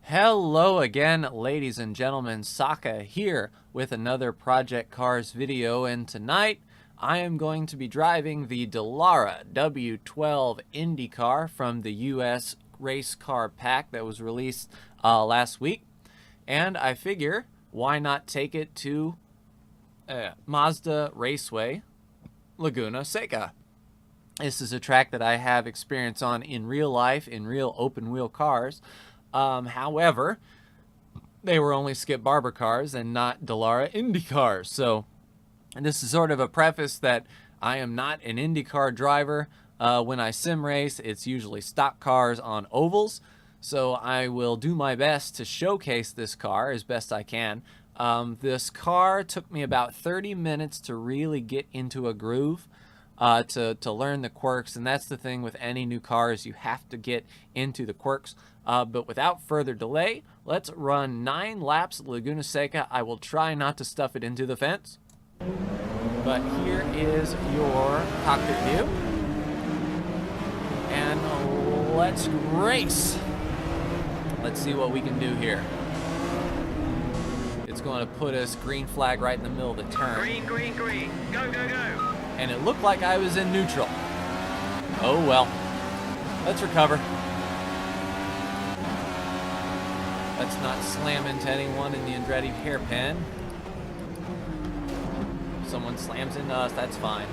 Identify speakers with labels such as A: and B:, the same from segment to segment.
A: Hello again, ladies and gentlemen. Saka here with another Project Cars video, and tonight I am going to be driving the Dallara W12 Indycar from the US race car pack that was released last week. And I figure, why not take it to Mazda Raceway Laguna Seca. This is a track that I have experience on in real life, in real open wheel cars. However, they were only Skip Barber cars and not Dallara Indycars. So this is sort of a preface that I am not an IndyCar driver. When I sim race, it's usually stock cars on ovals. So I will do my best to showcase this car as best I can. This car took me about 30 minutes to really get into a groove, to learn the quirks, and that's the thing with any new cars, you have to get into the quirks. But without further delay, let's run 9 laps at Laguna Seca. I will try not to stuff it into the fence. But here is your cockpit view. And let's race. Let's see what we can do here. It's going to put us green flag right in the middle of the turn.
B: Green, green, green. Go, go, go.
A: And it looked like I was in neutral. Oh well. Let's recover. Let's not slam into anyone in the Andretti hairpin. If someone slams into us, that's fine.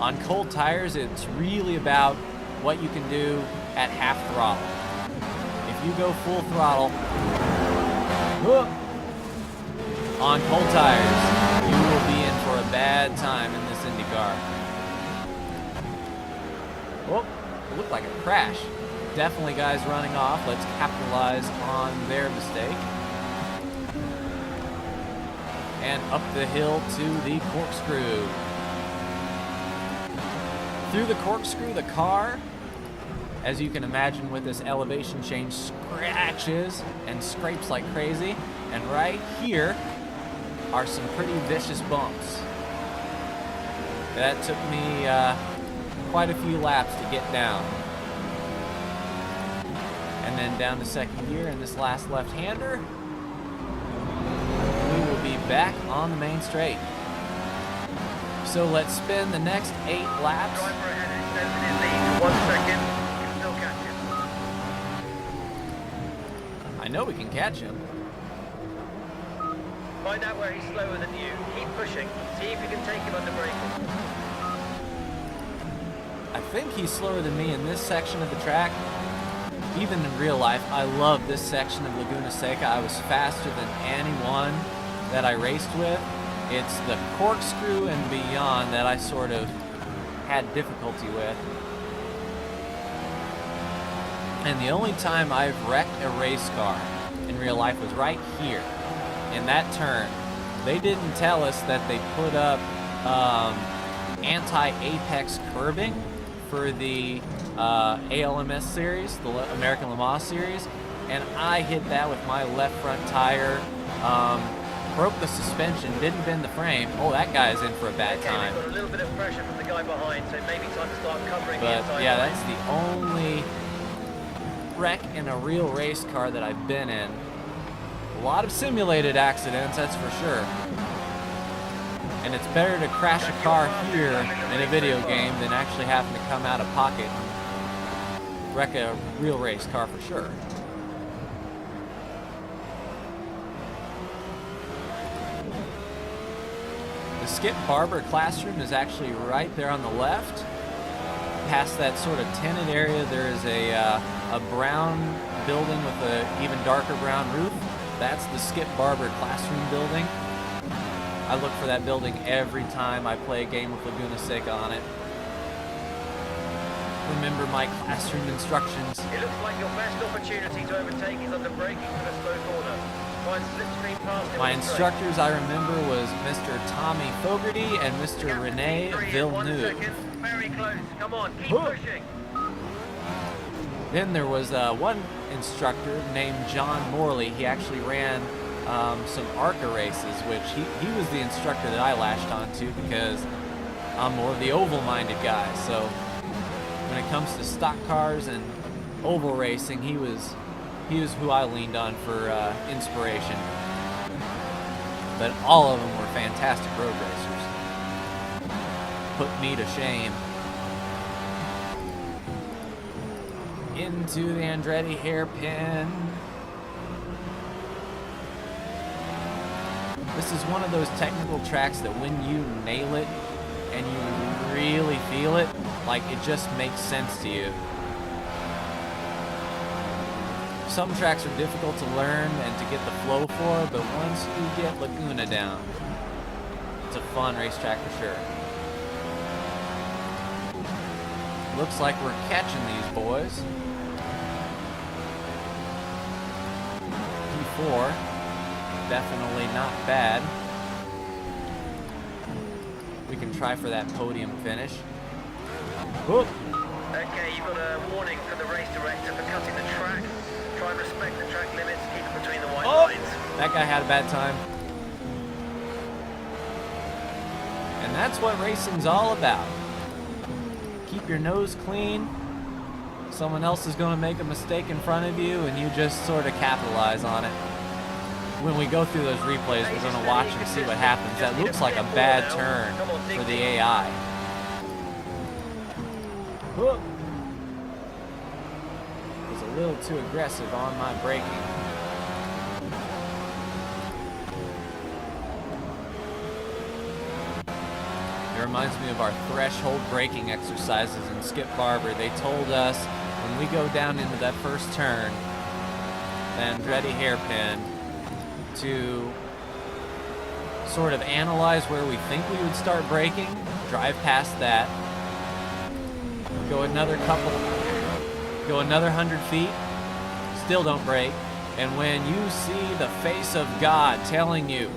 A: On cold tires, it's really about what you can do at half throttle. If you go full throttle, on cold tires, you will be in for a bad time in this IndyCar. Oh, it looked like a crash. Definitely guys running off. Let's capitalize on their mistake. And up the hill to the corkscrew. Through the corkscrew, the car, as you can imagine with this elevation change, scratches and scrapes like crazy. And right here are some pretty vicious bumps. That took me quite a few laps to get down. And then down to second gear in this last left-hander, we will be back on the main straight. So let's spin the next 8 laps.
B: Driver ahead extended his lead for 1 second. You can still catch him.
A: I know we can catch him.
B: Find out where he's slower than you. Keep pushing. See if you can take him under braking.
A: I think he's slower than me in this section of the track. Even in real life, I love this section of Laguna Seca. I was faster than anyone that I raced with. It's the corkscrew and beyond that I sort of had difficulty with. And the only time I've wrecked a race car in real life was right here in that turn. They didn't tell us that they put up anti-apex curbing for the ALMS series, the American Le Mans series, and I hit that with my left front tire. Broke the suspension, didn't bend the frame. Oh, that guy's in for a bad time.
B: Got a little bit of pressure from the guy behind, so maybe time to start covering the
A: But
B: inside
A: yeah,
B: line.
A: that's the only wreck in a real race car that I've been in. A lot of simulated accidents, that's for sure. And it's better to crash a car here in a video game than actually having to come out of pocket and wreck a real race car for sure. The Skip Barber classroom is actually right there on the left. Past that sort of tinted area, there is a brown building with an even darker brown roof. That's the Skip Barber classroom building. I look for that building every time I play a game with Laguna Seca on it. Remember my classroom instructions.
B: It looks like your best opportunity to overtake is under braking for the slow corner. Try and slipstream past him.
A: My instructors, I remember, was Mr. Tommy Fogarty and Mr. Rene Villeneuve.
B: Very close. Come on, keep pushing.
A: Then there was one instructor named John Morley. He actually ran some ARCA races, which he was the instructor that I latched onto because I'm more of the oval-minded guy, so when it comes to stock cars and oval racing, he was who I leaned on for inspiration. But all of them were fantastic road racers. Put me to shame. Into the Andretti hairpin. This is one of those technical tracks that when you nail it and you really feel it, like it just makes sense to you. Some tracks are difficult to learn and to get the flow for, but once you get Laguna down, it's a fun racetrack for sure. Looks like we're catching these boys. P4, definitely not bad. We can try for that podium finish. Whoop.
B: Okay, you've got a warning from the race director for cutting the track. Try and respect the track limits, keep it between the white lines.
A: That guy had a bad time. And that's what racing's all about. Keep your nose clean. Someone else is going to make a mistake in front of you, and you just sort of capitalize on it. When we go through those replays, we're going to watch and see what happens. That looks like a bad turn for the AI. Whoop. Was a little too aggressive on my braking. It reminds me of our threshold braking exercises in Skip Barber. They told us when we go down into that first turn, the Andretti hairpin, to sort of analyze where we think we would start braking, drive past that, go another 100 feet, still don't brake, and when you see the face of God telling you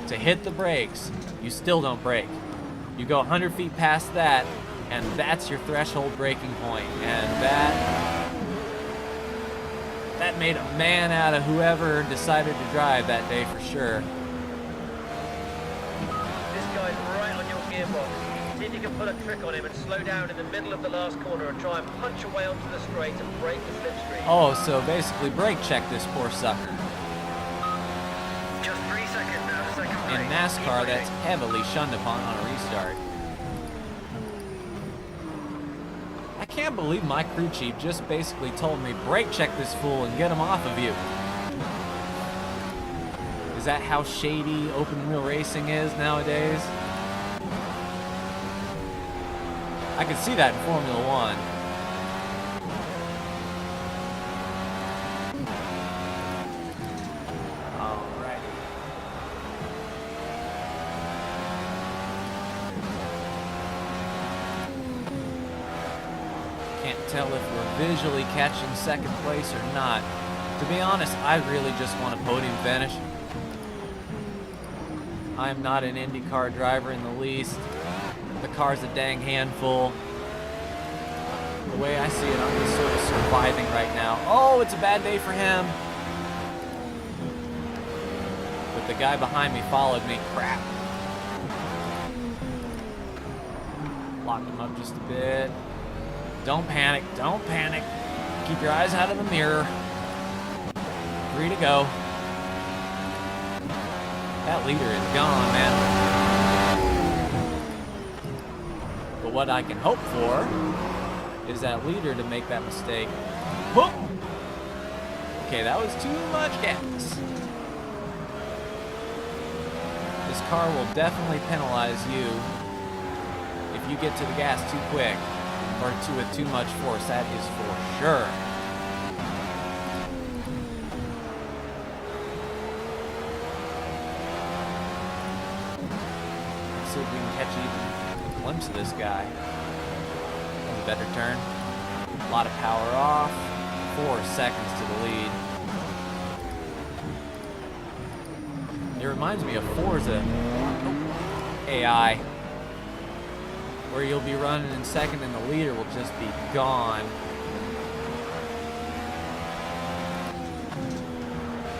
A: to hit the brakes, you still don't brake. You go 100 feet past that, and that's your threshold braking point, and that made a man out of whoever decided to drive that day for sure.
B: This guy's right on your gearbox. See if you can put a trick on him and slow down in the middle of the last corner and try and punch away onto the straight and break the slipstream.
A: Oh, so basically brake check this poor sucker.
B: Just 3 seconds now to second
A: In
B: place.
A: NASCAR, that's heavily shunned upon on a restart. I can't believe my crew chief just basically told me, brake check this fool and get him off of you. Is that how shady open wheel racing is nowadays? I could see that in Formula One. Alrighty. Can't tell if we're visually catching second place or not. To be honest, I really just want a podium finish. I'm not an IndyCar driver in the least. The car's a dang handful. The way I see it, I'm just sort of surviving right now. Oh, it's a bad day for him. But the guy behind me followed me. Crap. Locked him up just a bit. Don't panic. Don't panic. Keep your eyes out of the mirror. 3 to go. That leader is gone, man. But what I can hope for is that leader to make that mistake. Whoop! Okay, that was too much gas. This car will definitely penalize you if you get to the gas too quick or with too much force. That is for sure. Let's see if we can catch even a glimpse of this guy. A better turn. A lot of power off. 4 seconds to the lead. It reminds me of Forza AI, where you'll be running in second and the leader will just be gone.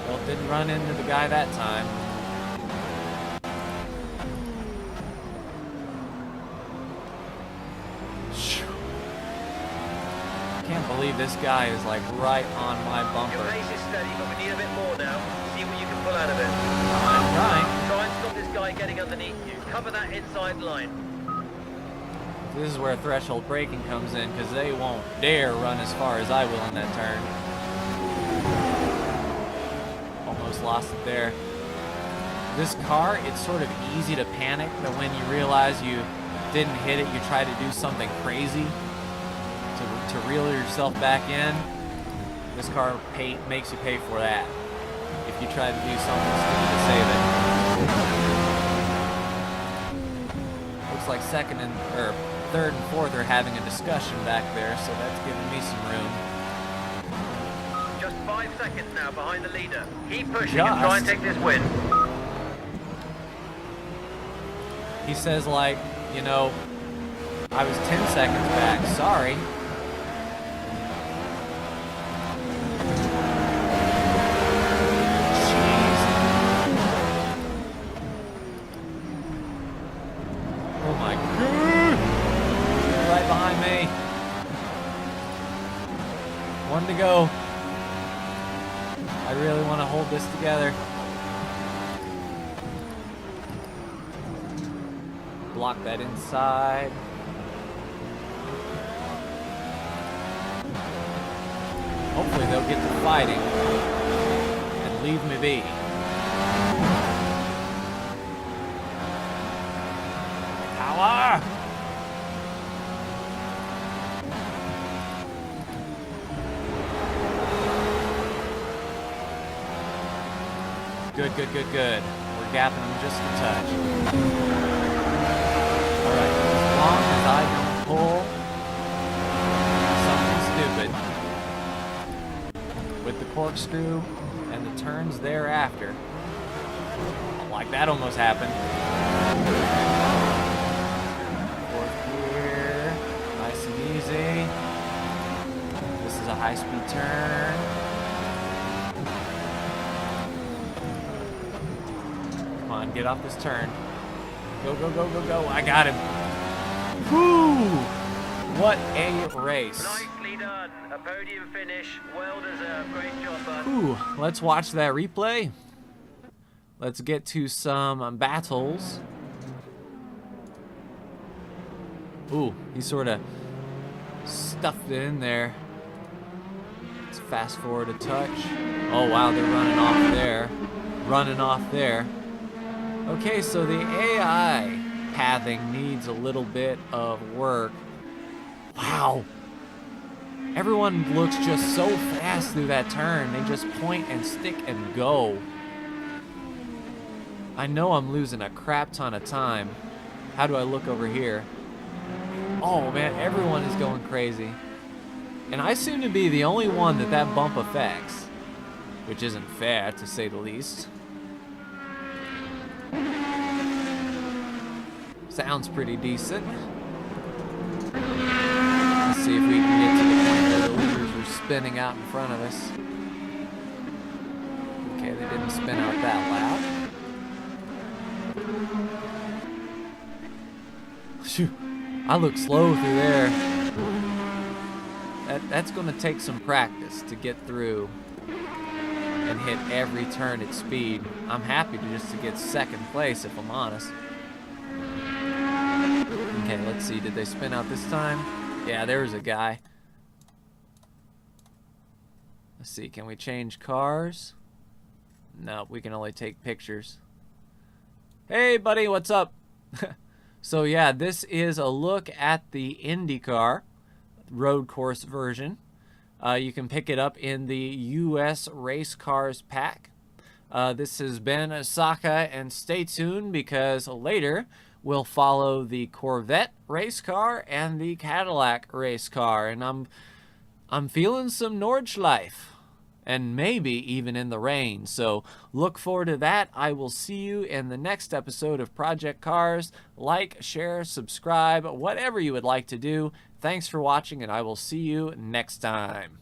A: Well, didn't run into the guy that time. can't believe this guy is like right on my
B: Your
A: bumper.
B: pace is steady, but we need a bit more now. See what you can pull out of it.
A: I'm trying.
B: Try and stop this guy getting underneath you. Cover that inside line.
A: This is where threshold braking comes in, because they won't dare run as far as I will in that turn. Almost lost it there. This car, it's sort of easy to panic, but when you realize you didn't hit it, you try to do something crazy to reel yourself back in. This car makes you pay for that if you try to do something stupid to save it. Looks like third and fourth are having a discussion back there, so that's giving me some room.
B: Just 5 seconds now behind the leader. Keep pushing and try and take this win.
A: He says, like, you know, I was 10 seconds back. Sorry. Jeez. Oh my God. Right behind me. One to go. I really want to hold this together. Block that inside. Hopefully they'll get to fighting and leave me be. Power! Good, good, good, good. We're gapping them just a touch. Alright, as long as I don't pull something stupid with the corkscrew and the turns thereafter. Like that almost happened. Fourth gear, nice and easy. This is a high-speed turn. Come on, get off this turn. Go, go, go, go, go. I got him. Woo! What a race.
B: Nicely done. A podium finish. Well deserved. Great job, bud.
A: Ooh, let's watch that replay. Let's get to some battles. Ooh, he sort of stuffed it in there. Let's fast forward a touch. Oh, wow, they're running off there. Running off there. Okay, so the AI pathing needs a little bit of work. Wow. Everyone looks just so fast through that turn. They just point and stick and go. I know I'm losing a crap ton of time. How do I look over here? Oh, man, everyone is going crazy. And I seem to be the only one that bump affects, which isn't fair, to say the least. Sounds pretty decent. Let's see if we can get to the point where the leaders are spinning out in front of us. Okay, they didn't spin out that loud. Phew, I look slow through there. That's going to take some practice to get through and hit every turn at speed. I'm happy to get second place, if I'm honest. Okay, let's see. Did they spin out this time? Yeah, there was a guy. Let's see. Can we change cars? No, we can only take pictures. Hey, buddy, what's up? So, yeah, this is a look at the IndyCar road course version. You can pick it up in the US Race Cars pack. This has been Saka, and stay tuned because later we'll follow the Corvette race car and the Cadillac race car, and I'm feeling some Nordschleife, and maybe even in the rain. So look forward to that. I will see you in the next episode of Project Cars. Like, share, subscribe, whatever you would like to do. Thanks for watching, and I will see you next time.